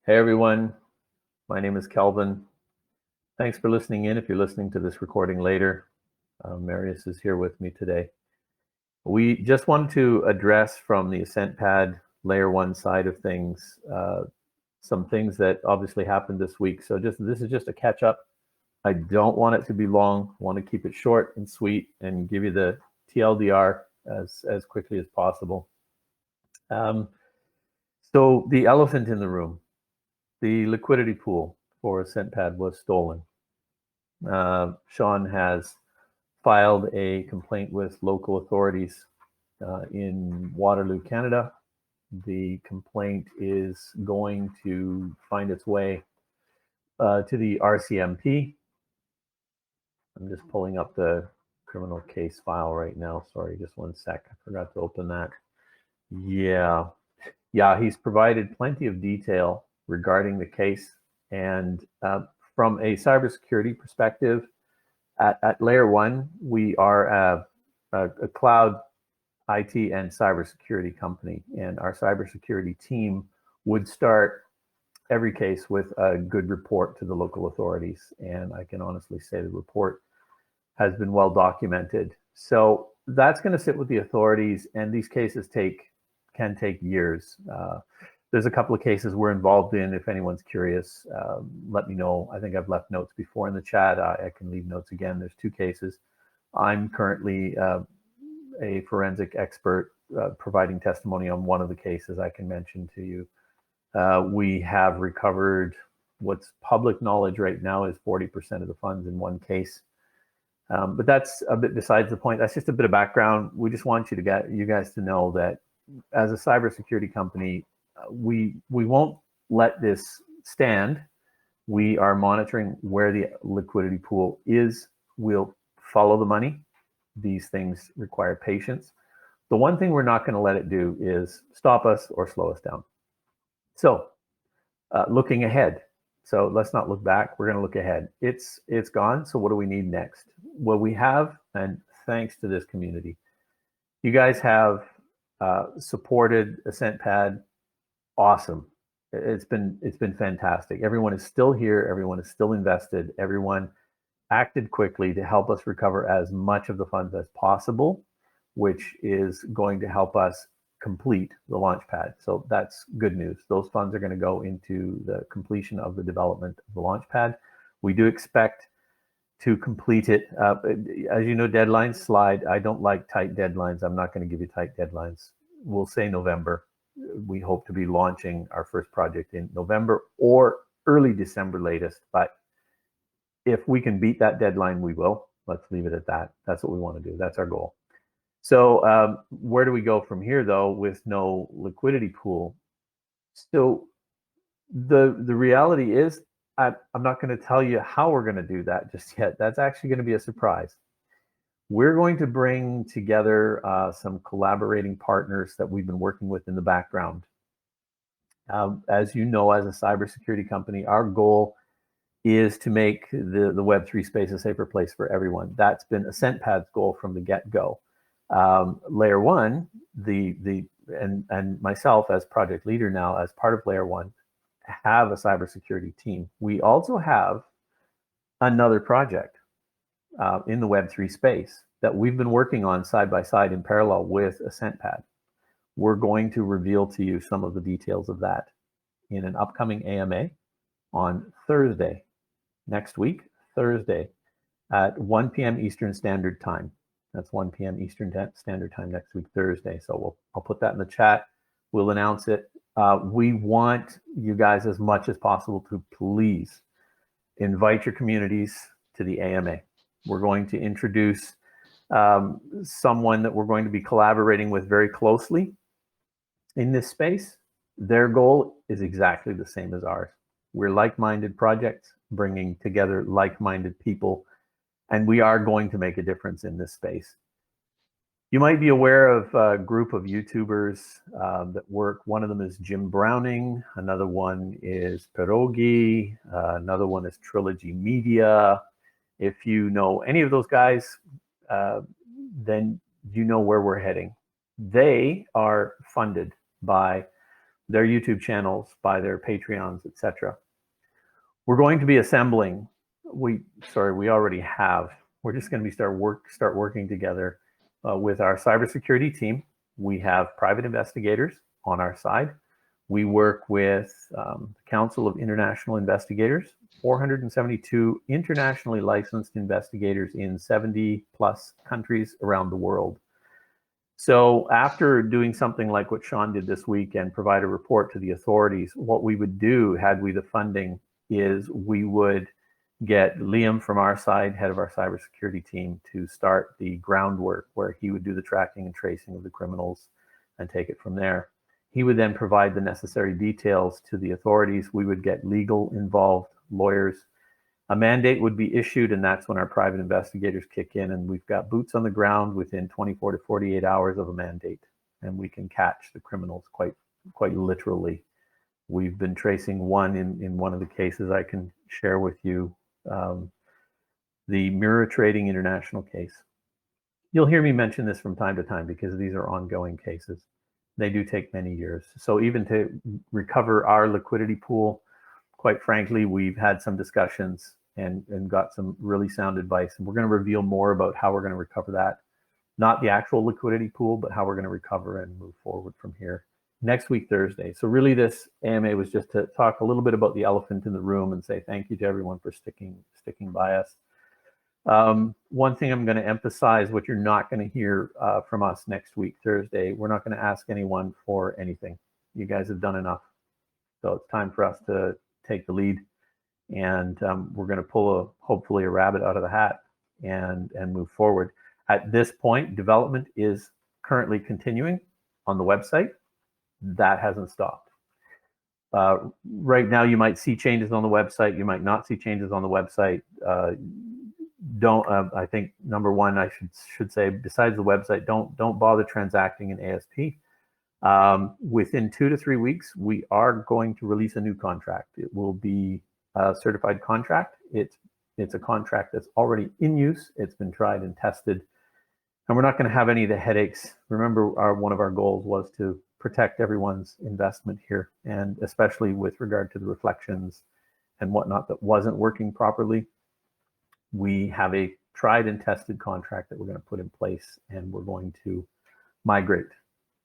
Hey everyone, my name is Kelvin. Thanks for listening in. If you're listening to this recording later, Marius is here with me today. We just wanted to address from the AscentPad LayerOne side of things, some things that obviously happened this week. So this is just a catch up. I don't want it to be long. I want to keep it short and sweet and give you the TLDR as quickly as possible. So the elephant in the room. The liquidity pool for AscentPad was stolen. Sean has filed a complaint with local authorities in Waterloo, Canada. The complaint is going to find its way to the RCMP. I'm just pulling up the criminal case file right now. Sorry, just one sec. I forgot to open that. Yeah, he's provided plenty of detail regarding the case. And from a cybersecurity perspective, at LayerOne, we are a cloud IT and cybersecurity company. And our cybersecurity team would start every case with a good report to the local authorities. And I can honestly say the report has been well documented. So that's going to sit with the authorities, and these cases can take years. There's a couple of cases we're involved in. If anyone's curious, let me know. I think I've left notes before in the chat. I can leave notes again. There's 2 cases. I'm currently a forensic expert providing testimony on one of the cases I can mention to you. We have recovered what's public knowledge right now is 40% of the funds in one case. But that's a bit besides the point. That's just a bit of background. We just want you guys to know that as a cybersecurity company, we won't let this stand. We are monitoring where the liquidity pool is. We'll follow the money. These things require patience. The one thing we're not going to let it do is stop us or slow us down. So looking ahead. So let's not look back. We're going to look ahead. It's gone. So what do we need next? Well, we have, and thanks to this community, you guys have supported AscentPad. Awesome. It's been fantastic. Everyone is still here. Everyone is still invested. Everyone acted quickly to help us recover as much of the funds as possible, which is going to help us complete the Launchpad. So that's good news. Those funds are going to go into the completion of the development of the Launchpad. We do expect to complete it. As you know, deadlines slide. I don't like tight deadlines. I'm not going to give you tight deadlines. We'll say November. We hope to be launching our first project in November or early December latest. But if we can beat that deadline, we will. Let's leave it at that. That's what we want to do. That's our goal. So where do we go from here, though, with no liquidity pool? So the reality is, I'm not going to tell you how we're going to do that just yet. That's actually going to be a surprise. We're going to bring together some collaborating partners that we've been working with in the background. As you know, as a cybersecurity company, our goal is to make the Web3 space a safer place for everyone. That's been AscentPad's goal from the get-go. LayerOne, and myself as project leader now, as part of LayerOne, have a cybersecurity team. We also have another project in the Web3 space that we've been working on side by side in parallel with AscentPad. We're going to reveal to you some of the details of that in an upcoming AMA on Thursday, next week, Thursday at 1 p.m. Eastern Standard Time. That's 1 p.m. Eastern Standard Time next week, Thursday. So I'll put that in the chat. We'll announce it. We want you guys as much as possible to please invite your communities to the AMA. We're going to introduce someone that we're going to be collaborating with very closely in this space. Their goal is exactly the same as ours. We're like-minded projects, bringing together like-minded people, and we are going to make a difference in this space. You might be aware of a group of YouTubers that work. One of them is Jim Browning. Another one is Pierogi. Another one is Trilogy Media. If you know any of those guys, then you know where we're heading. They are funded by their YouTube channels, by their Patreons, etc. We're going to be assembling. We already have. We're just going to be start working together with our cybersecurity team. We have private investigators on our side. We work with the Council of International Investigators, 472 internationally licensed investigators in 70 plus countries around the world. So after doing something like what Sean did this week and provide a report to the authorities, what we would do, had we the funding, is we would get Liam from our side, head of our cybersecurity team, to start the groundwork where he would do the tracking and tracing of the criminals and take it from there. He would then provide the necessary details to the authorities. We would get legal involved, lawyers. A mandate would be issued, and that's when our private investigators kick in, and we've got boots on the ground within 24 to 48 hours of a mandate, and we can catch the criminals quite literally. We've been tracing one in one of the cases I can share with you, the mirror trading international case. You'll hear me mention this from time to time because these are ongoing cases. They do take many years. So even to recover our liquidity pool, quite frankly, we've had some discussions and got some really sound advice. And we're going to reveal more about how we're going to recover that. Not the actual liquidity pool, but how we're going to recover and move forward from here next week, Thursday. So really this AMA was just to talk a little bit about the elephant in the room and say thank you to everyone for sticking by us. One thing I'm going to emphasize, what you're not going to hear from us next week, Thursday, we're not going to ask anyone for anything. You guys have done enough. So it's time for us to take the lead, and we're going to pull hopefully a rabbit out of the hat and move forward. At this point, development is currently continuing on the website. That hasn't stopped. Right now, you might see changes on the website. You might not see changes on the website. I think number one, I should say, besides the website, don't bother transacting in ASP. Within 2 to 3 weeks, we are going to release a new contract. It will be a certified contract. It's a contract that's already in use. It's been tried and tested, and we're not going to have any of the headaches. Remember, one of our goals was to protect everyone's investment here, and especially with regard to the reflections and whatnot that wasn't working properly. We have a tried and tested contract that we're going to put in place, and we're going to migrate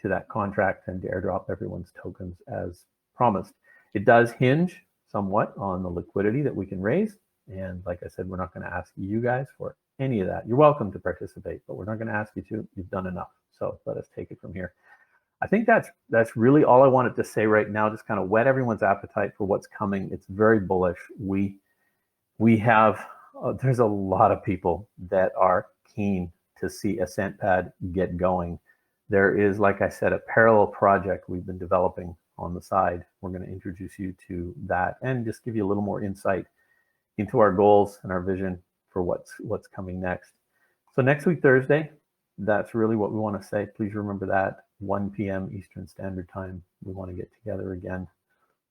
to that contract and to airdrop everyone's tokens as promised. It does hinge somewhat on the liquidity that we can raise. And like I said, we're not going to ask you guys for any of that. You're welcome to participate, but we're not going to ask you to. You've done enough. So let us take it from here. I think that's really all I wanted to say right now. Just kind of whet everyone's appetite for what's coming. It's very bullish. We have, there's a lot of people that are keen to see AscentPad get going. There is, like I said, a parallel project we've been developing on the side. We're going to introduce you to that and just give you a little more insight into our goals and our vision for what's coming next. So next week, Thursday, that's really what we want to say. Please remember that, 1 p.m. Eastern Standard Time. We want to get together again,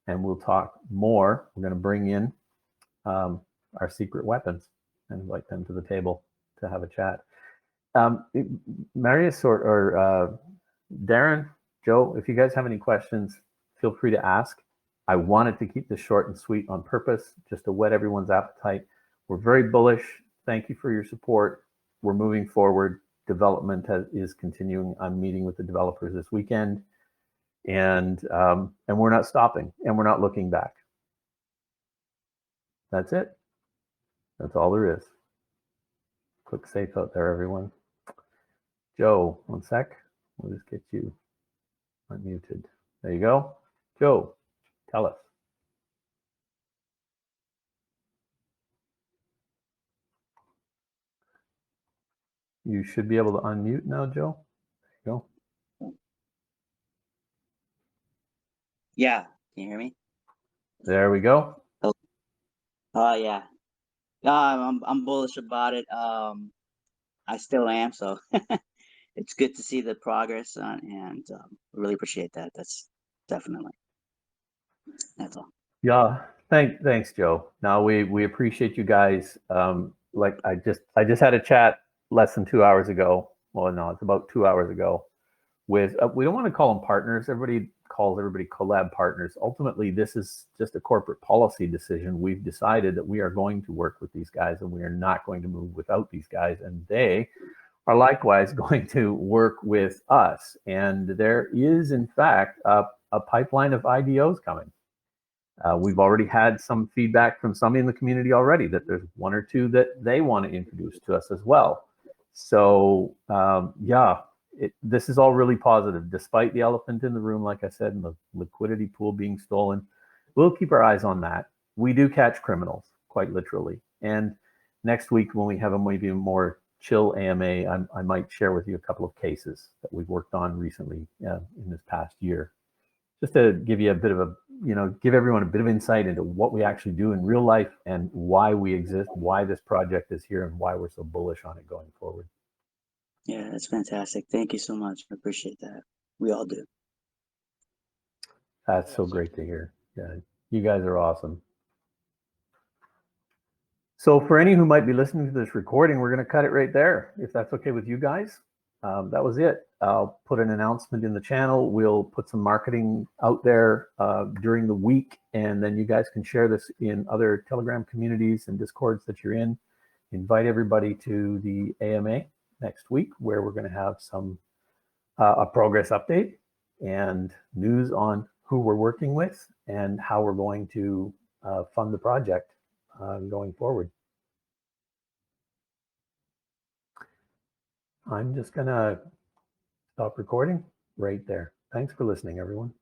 and we'll talk more. We're going to bring in our secret weapons and invite them to the table to have a chat. Marius or Darren, Joe, if you guys have any questions, feel free to ask. I wanted to keep this short and sweet on purpose, just to whet everyone's appetite. We're very bullish. Thank you for your support. We're moving forward. Development is continuing. I'm meeting with the developers this weekend, and we're not stopping, and we're not looking back. That's it. That's all there is. Click safe out there, everyone. Joe, 1 sec. We'll just get you unmuted. There you go. Joe, tell us. You should be able to unmute now, Joe. There you go. Yeah, can you hear me? There we go. Oh, yeah. I'm bullish about it. I still am, so it's good to see the progress, and really appreciate that. That's definitely. That's all. Yeah, thanks, Joe. Now we appreciate you guys. Like I just had a chat less than 2 hours ago. Well, no, it's about 2 hours ago with we don't want to call them partners. Everybody calls everybody collab partners. Ultimately, this is just a corporate policy decision. We've decided that we are going to work with these guys and we are not going to move without these guys. And they are likewise going to work with us. And there is, in fact, a pipeline of IDOs coming. We've already had some feedback from some in the community already that there's one or two that they want to introduce to us as well. So yeah, this is all really positive, despite the elephant in the room, like I said, and the liquidity pool being stolen. We'll keep our eyes on that. We do catch criminals, quite literally. And next week, when we have a maybe more chill AMA, I might share with you a couple of cases that we've worked on recently in this past year, just to give you a bit of a, give everyone a bit of insight into what we actually do in real life and why we exist, why this project is here, and why we're so bullish on it going forward. Yeah, that's fantastic. Thank you so much. I appreciate that. We all do. That's so great to hear. Yeah, you guys are awesome. So for any who might be listening to this recording, we're going to cut it right there, if that's okay with you guys. That was it. I'll put an announcement in the channel. We'll put some marketing out there during the week, and then you guys can share this in other Telegram communities and Discords that you're in. Invite everybody to the AMA next week, where we're going to have some a progress update and news on who we're working with and how we're going to fund the project going forward. I'm just going to stop recording right there. Thanks for listening, everyone.